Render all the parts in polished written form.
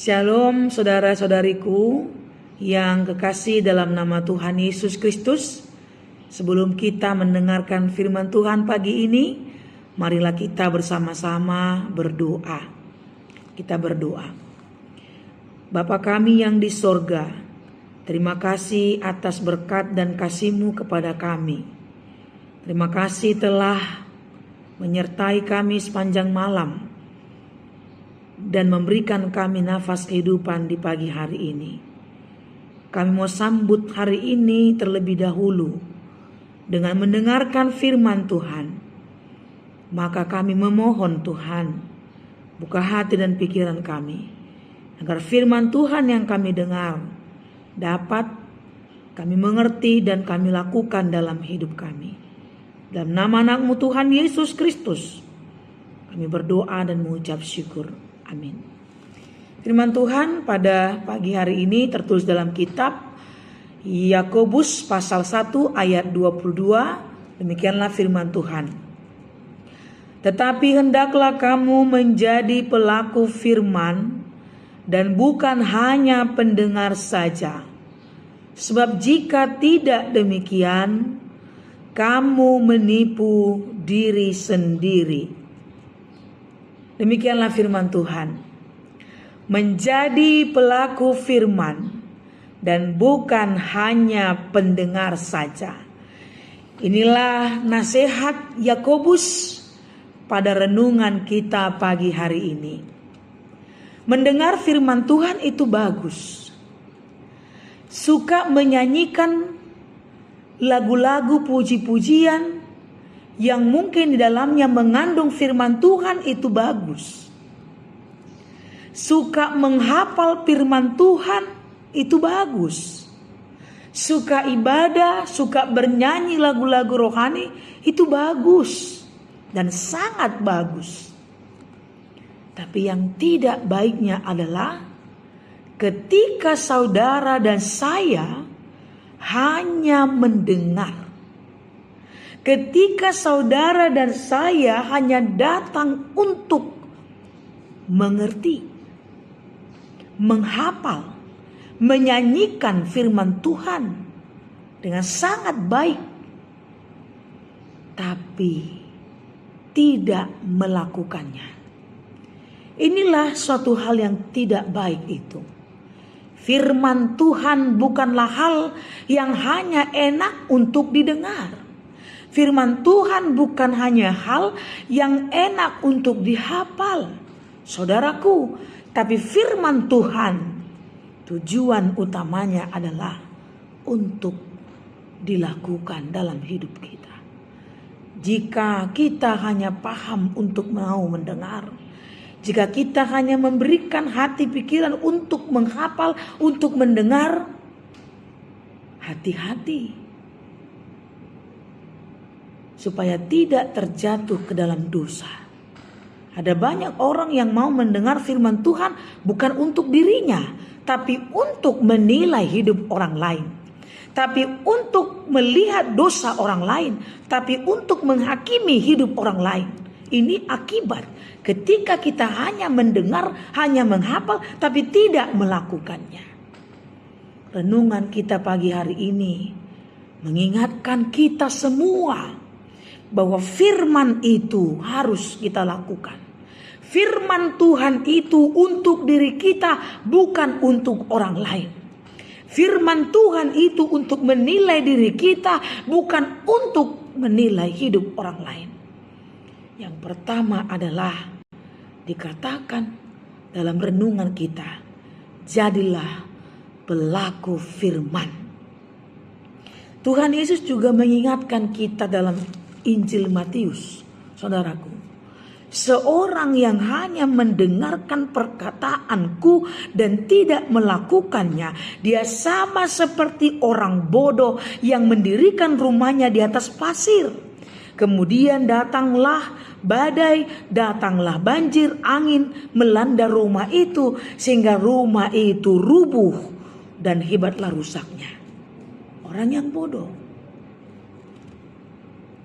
Shalom saudara-saudariku yang kekasih dalam nama Tuhan Yesus Kristus. Sebelum kita mendengarkan firman Tuhan pagi ini, marilah kita bersama-sama berdoa. Kita berdoa. Bapa kami yang di sorga, terima kasih atas berkat dan kasih-Mu kepada kami. Terima kasih telah menyertai kami sepanjang malam dan memberikan kami nafas kehidupan di pagi hari ini. Kami mau sambut hari ini terlebih dahulu dengan mendengarkan firman Tuhan. Maka kami memohon Tuhan, buka hati dan pikiran kami, agar firman Tuhan yang kami dengar dapat kami mengerti dan kami lakukan dalam hidup kami. Dalam nama anak-Mu Tuhan Yesus Kristus, kami berdoa dan mengucap syukur. Amin. Firman Tuhan pada pagi hari ini tertulis dalam kitab Yakobus pasal 1 ayat 22. Demikianlah firman Tuhan. Tetapi hendaklah kamu menjadi pelaku firman dan bukan hanya pendengar saja. Sebab jika tidak demikian, kamu menipu diri sendiri. Demikianlah firman Tuhan. Menjadi pelaku firman dan bukan hanya pendengar saja. Inilah nasihat Yakobus pada renungan kita pagi hari ini. Mendengar firman Tuhan itu bagus. Suka menyanyikan lagu-lagu puji-pujian yang mungkin di dalamnya mengandung firman Tuhan itu bagus. Suka menghafal firman Tuhan itu bagus. Suka ibadah, suka bernyanyi lagu-lagu rohani itu bagus dan sangat bagus. Tapi yang tidak baiknya adalah ketika saudara dan saya hanya mendengar. Ketika saudara dan saya hanya datang untuk mengerti, menghafal, menyanyikan firman Tuhan dengan sangat baik, tapi tidak melakukannya. Inilah suatu hal yang tidak baik itu. Firman Tuhan bukanlah hal yang hanya enak untuk didengar. Firman Tuhan bukan hanya hal yang enak untuk dihafal, saudaraku. Tapi firman Tuhan tujuan utamanya adalah untuk dilakukan dalam hidup kita. Jika kita hanya paham untuk mau mendengar, jika kita hanya memberikan hati pikiran untuk menghafal, untuk mendengar, hati-hati supaya tidak terjatuh ke dalam dosa. Ada banyak orang yang mau mendengar firman Tuhan bukan untuk dirinya, tapi untuk menilai hidup orang lain, tapi untuk melihat dosa orang lain, tapi untuk menghakimi hidup orang lain. Ini akibat ketika kita hanya mendengar, hanya menghafal, tapi tidak melakukannya. Renungan kita pagi hari ini mengingatkan kita semua bahwa firman itu harus kita lakukan. Firman Tuhan itu untuk diri kita, bukan untuk orang lain. Firman Tuhan itu untuk menilai diri kita, bukan untuk menilai hidup orang lain. Yang pertama adalah dikatakan dalam renungan kita, jadilah pelaku firman. Tuhan Yesus juga mengingatkan kita dalam Injil Matius, saudaraku. Seorang yang hanya mendengarkan perkataanku dan tidak melakukannya, dia sama seperti orang bodoh yang mendirikan rumahnya di atas pasir. Kemudian datanglah badai, datanglah banjir, angin melanda rumah itu sehingga rumah itu rubuh dan hebatlah rusaknya. Orang yang bodoh.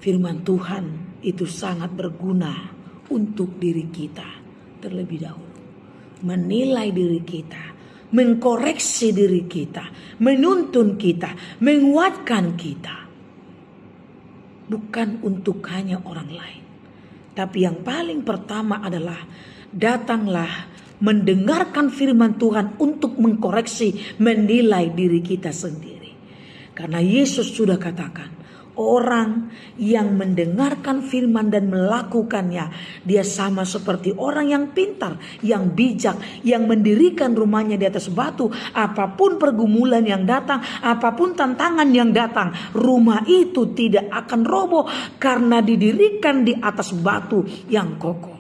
Firman Tuhan itu sangat berguna untuk diri kita terlebih dahulu. Menilai diri kita, mengkoreksi diri kita, menuntun kita, menguatkan kita. Bukan untuk hanya orang lain. Tapi yang paling pertama adalah datanglah mendengarkan firman Tuhan untuk mengkoreksi, menilai diri kita sendiri. Karena Yesus sudah katakan, orang yang mendengarkan firman dan melakukannya, dia sama seperti orang yang pintar, yang bijak, yang mendirikan rumahnya di atas batu. Apapun pergumulan yang datang, apapun tantangan yang datang, rumah itu tidak akan roboh karena didirikan di atas batu yang kokoh.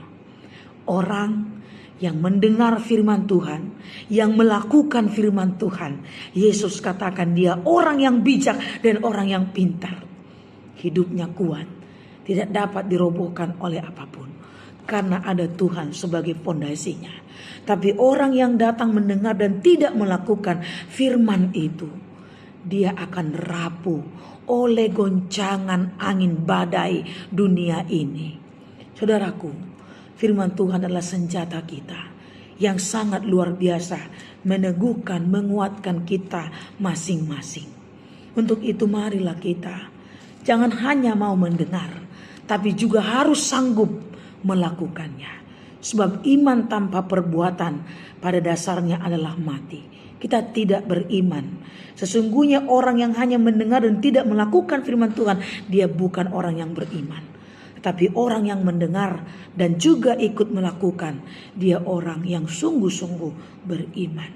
Orang yang mendengar firman Tuhan, yang melakukan firman Tuhan, Yesus katakan dia orang yang bijak dan orang yang pintar. Hidupnya kuat, tidak dapat dirobohkan oleh apapun, karena ada Tuhan sebagai fondasinya. Tapi orang yang datang mendengar dan tidak melakukan firman itu, dia akan rapuh oleh goncangan angin badai dunia ini. Saudaraku, firman Tuhan adalah senjata kita yang sangat luar biasa, meneguhkan, menguatkan kita masing-masing. Untuk itu marilah kita jangan hanya mau mendengar, tapi juga harus sanggup melakukannya. Sebab iman tanpa perbuatan pada dasarnya adalah mati. Kita tidak beriman. Sesungguhnya orang yang hanya mendengar dan tidak melakukan firman Tuhan, dia bukan orang yang beriman. Tapi orang yang mendengar dan juga ikut melakukan, dia orang yang sungguh-sungguh beriman.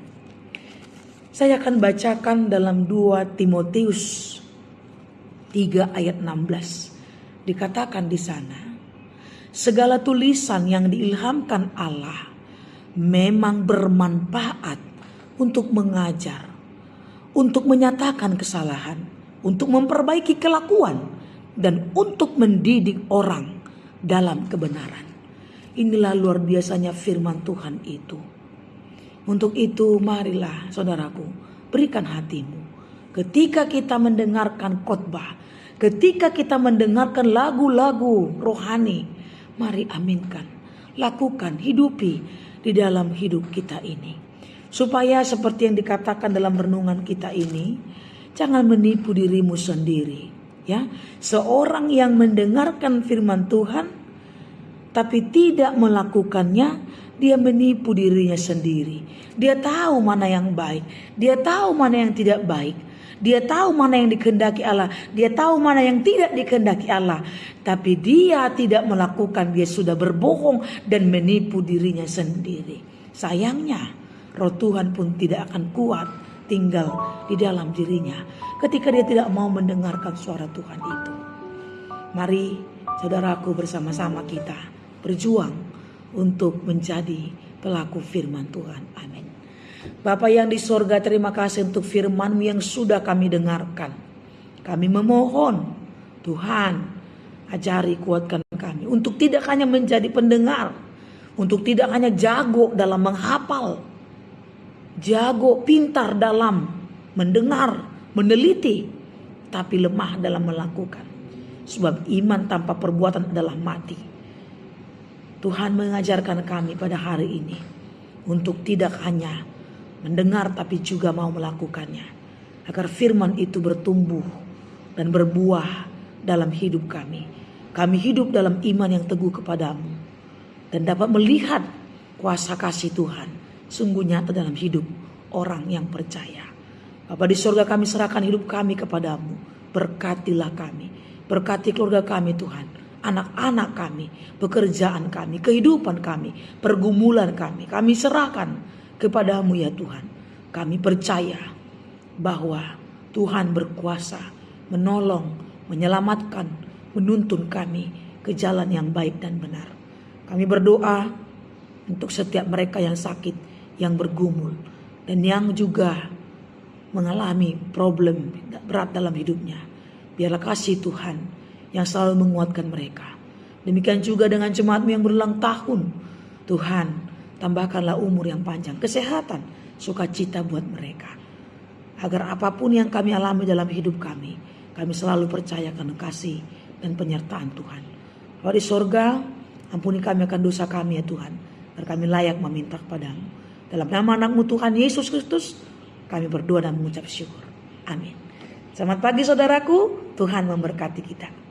Saya akan bacakan dalam 2 Timotius 3 ayat 16. Dikatakan di sana, segala tulisan yang diilhamkan Allah memang bermanfaat untuk mengajar, untuk menyatakan kesalahan, untuk memperbaiki kelakuan, dan untuk mendidik orang dalam kebenaran. Inilah luar biasanya firman Tuhan itu. Untuk itu marilah saudaraku, berikan hatimu. Ketika kita mendengarkan khotbah, ketika kita mendengarkan lagu-lagu rohani, mari aminkan, lakukan, hidupi di dalam hidup kita ini. Supaya seperti yang dikatakan dalam renungan kita ini, jangan menipu dirimu sendiri. Ya, seorang yang mendengarkan firman Tuhan tapi tidak melakukannya, dia menipu dirinya sendiri. Dia tahu mana yang baik, dia tahu mana yang tidak baik. Dia tahu mana yang dikehendaki Allah, dia tahu mana yang tidak dikehendaki Allah. Tapi dia tidak melakukan, dia sudah berbohong dan menipu dirinya sendiri. Sayangnya, roh Tuhan pun tidak akan kuat tinggal di dalam dirinya ketika dia tidak mau mendengarkan suara Tuhan itu. Mari saudaraku, bersama-sama kita berjuang untuk menjadi pelaku firman Tuhan. Amin. Bapa yang di sorga, terima kasih untuk firman-Mu yang sudah kami dengarkan. Kami memohon, Tuhan, ajari, kuatkan kami untuk tidak hanya menjadi pendengar, untuk tidak hanya jago dalam menghafal, jago, pintar dalam mendengar, meneliti, tapi lemah dalam melakukan. Sebab iman tanpa perbuatan adalah mati. Tuhan mengajarkan kami pada hari ini untuk tidak hanya mendengar tapi juga mau melakukannya, agar firman itu bertumbuh dan berbuah dalam hidup kami. kami hidup dalam iman yang teguh kepadamu dan dapat melihat kuasa kasih Tuhan sungguh nyata dalam hidup orang yang percaya. Bapa di surga, kami serahkan hidup kami kepadamu. Berkatilah kami, berkati keluarga kami Tuhan, anak-anak kami, pekerjaan kami, kehidupan kami, pergumulan kami serahkan kepadamu ya Tuhan. Kami percaya bahwa Tuhan berkuasa menolong, menyelamatkan, menuntun kami ke jalan yang baik dan benar. Kami berdoa untuk setiap mereka yang sakit, yang bergumul, dan yang juga mengalami problem berat dalam hidupnya. Biarlah kasih Tuhan yang selalu menguatkan mereka. Demikian juga dengan jemaat-Mu yang berulang tahun. Tuhan, tambahkanlah umur yang panjang, kesehatan, sukacita buat mereka. Agar apapun yang kami alami dalam hidup kami selalu percaya karena kasih dan penyertaan Tuhan. Bapa di sorga, ampuni kami akan dosa kami ya Tuhan, agar kami layak meminta kepadamu. Dalam nama anak-Mu Tuhan Yesus Kristus, kami berdoa dan mengucap syukur. Amin. Selamat pagi saudaraku, Tuhan memberkati kita.